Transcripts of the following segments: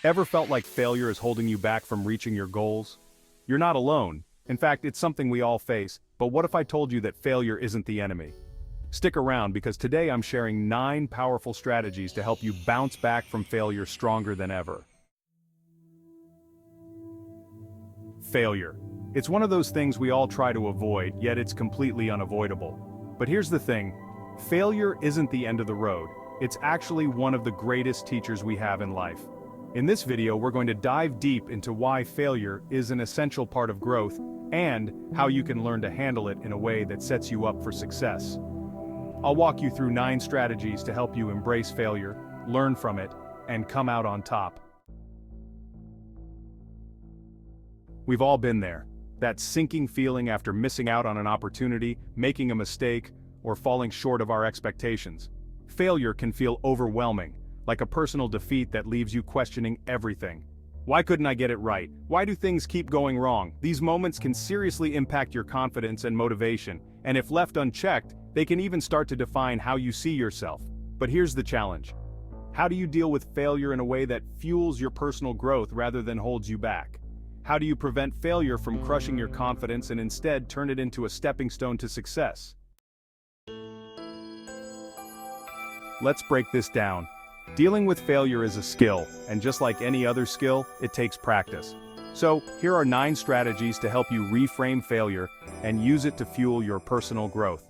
Ever felt like failure is holding you back from reaching your goals? You're not alone. In fact, it's something we all face, but what if I told you that failure isn't the enemy? Stick around because today I'm sharing 9 powerful strategies to help you bounce back from failure stronger than ever. Failure. It's one of those things we all try to avoid, yet it's completely unavoidable. But here's the thing, failure isn't the end of the road. It's actually one of the greatest teachers we have in life. In this video, we're going to dive deep into why failure is an essential part of growth and how you can learn to handle it in a way that sets you up for success. I'll walk you through 9 strategies to help you embrace failure, learn from it, and come out on top. We've all been there. That sinking feeling after missing out on an opportunity, making a mistake, or falling short of our expectations. Failure can feel overwhelming, like a personal defeat that leaves you questioning everything. Why couldn't I get it right? Why do things keep going wrong? These moments can seriously impact your confidence and motivation, and if left unchecked, they can even start to define how you see yourself. But here's the challenge. How do you deal with failure in a way that fuels your personal growth rather than holds you back? How do you prevent failure from crushing your confidence and instead turn it into a stepping stone to success? Let's break this down. Dealing with failure is a skill, and just like any other skill, it takes practice. So, here are 9 strategies to help you reframe failure and use it to fuel your personal growth.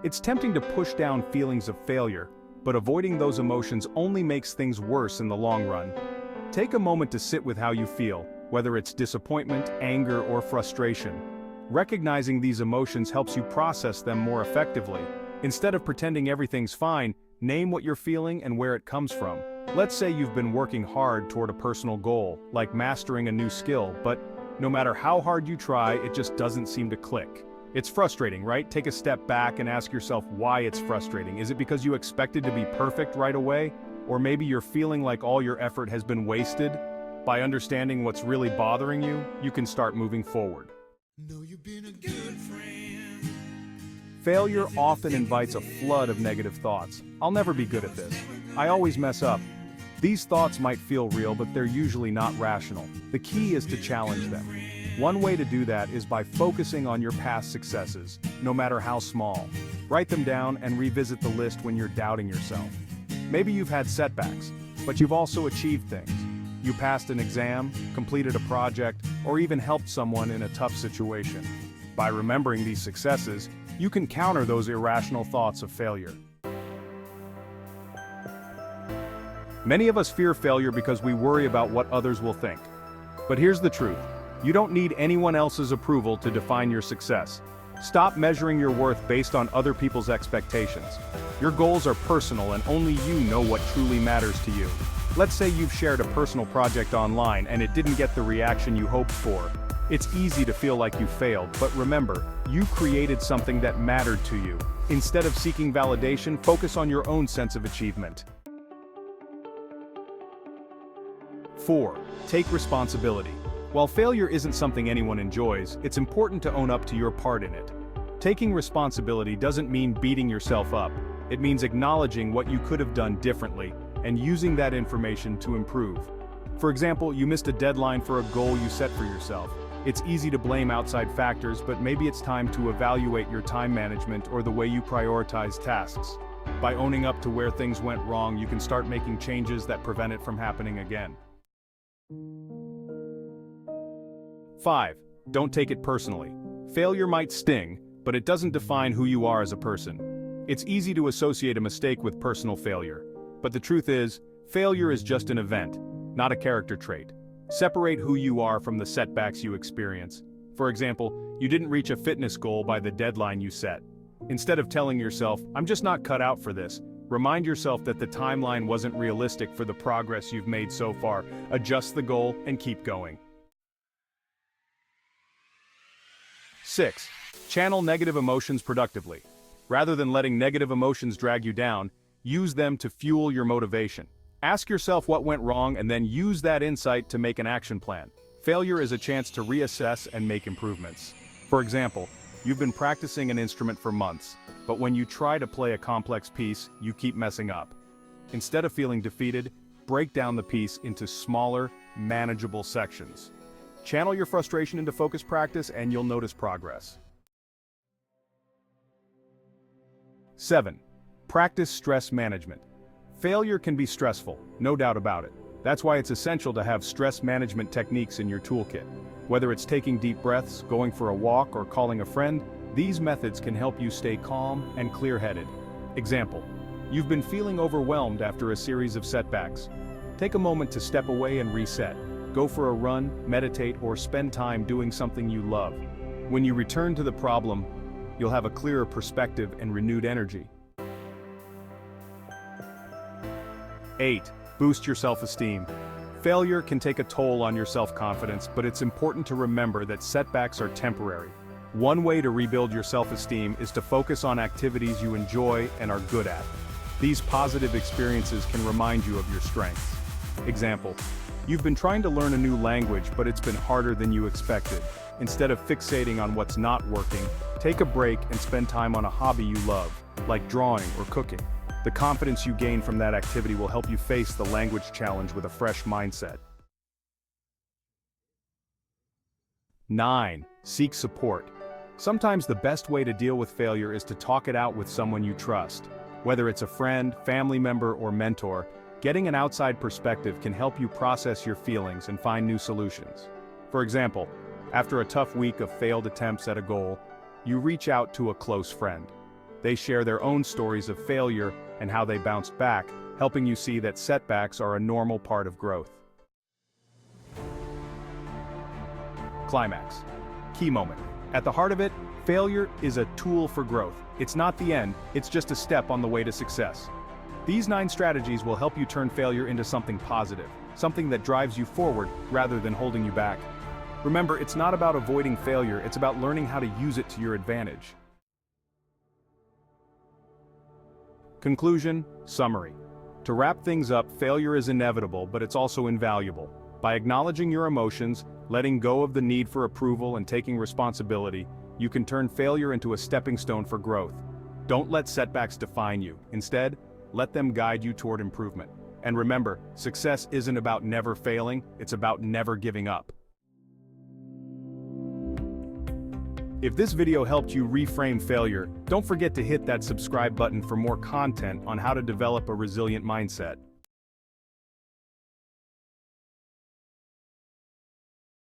It's tempting to push down feelings of failure, but avoiding those emotions only makes things worse in the long run. Take a moment to sit with how you feel, whether it's disappointment, anger, or frustration. Recognizing these emotions helps you process them more effectively. Instead of pretending everything's fine, name what you're feeling and where it comes from. Let's say you've been working hard toward a personal goal, like mastering a new skill, but no matter how hard you try, it just doesn't seem to click. It's frustrating, right? Take a step back and ask yourself why it's frustrating. Is it because you expected to be perfect right away? Or maybe you're feeling like all your effort has been wasted? By understanding what's really bothering you, you can start moving forward. Know you've been a good friend. Failure often invites a flood of negative thoughts. I'll never be good at this. I always mess up. These thoughts might feel real, but they're usually not rational. The key is to challenge them. One way to do that is by focusing on your past successes, no matter how small. Write them down and revisit the list when you're doubting yourself. Maybe you've had setbacks, but you've also achieved things. You passed an exam, completed a project, or even helped someone in a tough situation. By remembering these successes, you can counter those irrational thoughts of failure. Many of us fear failure because we worry about what others will think. But here's the truth. You don't need anyone else's approval to define your success. Stop measuring your worth based on other people's expectations. Your goals are personal and only you know what truly matters to you. Let's say you've shared a personal project online and it didn't get the reaction you hoped for. It's easy to feel like you failed, but remember, you created something that mattered to you. Instead of seeking validation, focus on your own sense of achievement. 4. Take responsibility. While failure isn't something anyone enjoys, it's important to own up to your part in it. Taking responsibility doesn't mean beating yourself up. It means acknowledging what you could have done differently and using that information to improve. For example, you missed a deadline for a goal you set for yourself. It's easy to blame outside factors, but maybe it's time to evaluate your time management or the way you prioritize tasks. By owning up to where things went wrong, you can start making changes that prevent it from happening again. 5. Don't take it personally. Failure might sting, but it doesn't define who you are as a person. It's easy to associate a mistake with personal failure. But the truth is, failure is just an event, not a character trait. Separate who you are from the setbacks you experience. For example, you didn't reach a fitness goal by the deadline you set. Instead of telling yourself, "I'm just not cut out for this," remind yourself that the timeline wasn't realistic for the progress you've made so far. Adjust the goal and keep going. 6. Channel negative emotions productively. Rather than letting negative emotions drag you down, use them to fuel your motivation. Ask yourself what went wrong and then use that insight to make an action plan. Failure is a chance to reassess and make improvements. For example, you've been practicing an instrument for months, but when you try to play a complex piece, you keep messing up. Instead of feeling defeated, break down the piece into smaller, manageable sections. Channel your frustration into focused practice and you'll notice progress. 7. Practice stress management. Failure can be stressful, no doubt about it. That's why it's essential to have stress management techniques in your toolkit. Whether it's taking deep breaths, going for a walk, or calling a friend, these methods can help you stay calm and clear-headed. Example: you've been feeling overwhelmed after a series of setbacks. Take a moment to step away and reset. Go for a run, meditate, or spend time doing something you love. When you return to the problem, you'll have a clearer perspective and renewed energy. 8. Boost your self-esteem. Failure can take a toll on your self-confidence, but it's important to remember that setbacks are temporary. One way to rebuild your self-esteem is to focus on activities you enjoy and are good at. These positive experiences can remind you of your strengths. Example: you've been trying to learn a new language, but it's been harder than you expected. Instead of fixating on what's not working, take a break and spend time on a hobby you love, like drawing or cooking. The confidence you gain from that activity will help you face the language challenge with a fresh mindset. 9. Seek support. Sometimes the best way to deal with failure is to talk it out with someone you trust. Whether it's a friend, family member, or mentor, getting an outside perspective can help you process your feelings and find new solutions. For example, after a tough week of failed attempts at a goal, you reach out to a close friend. They share their own stories of failure and how they bounced back, helping you see that setbacks are a normal part of growth. Climax. Key moment. At the heart of it, failure is a tool for growth. It's not the end, it's just a step on the way to success. These 9 strategies will help you turn failure into something positive, something that drives you forward rather than holding you back. Remember, it's not about avoiding failure, it's about learning how to use it to your advantage. Conclusion, summary. To wrap things up, failure is inevitable, but it's also invaluable. By acknowledging your emotions, letting go of the need for approval, and taking responsibility, you can turn failure into a stepping stone for growth. Don't let setbacks define you. Instead, let them guide you toward improvement. And remember, success isn't about never failing, it's about never giving up. If this video helped you reframe failure, don't forget to hit that subscribe button for more content on how to develop a resilient mindset.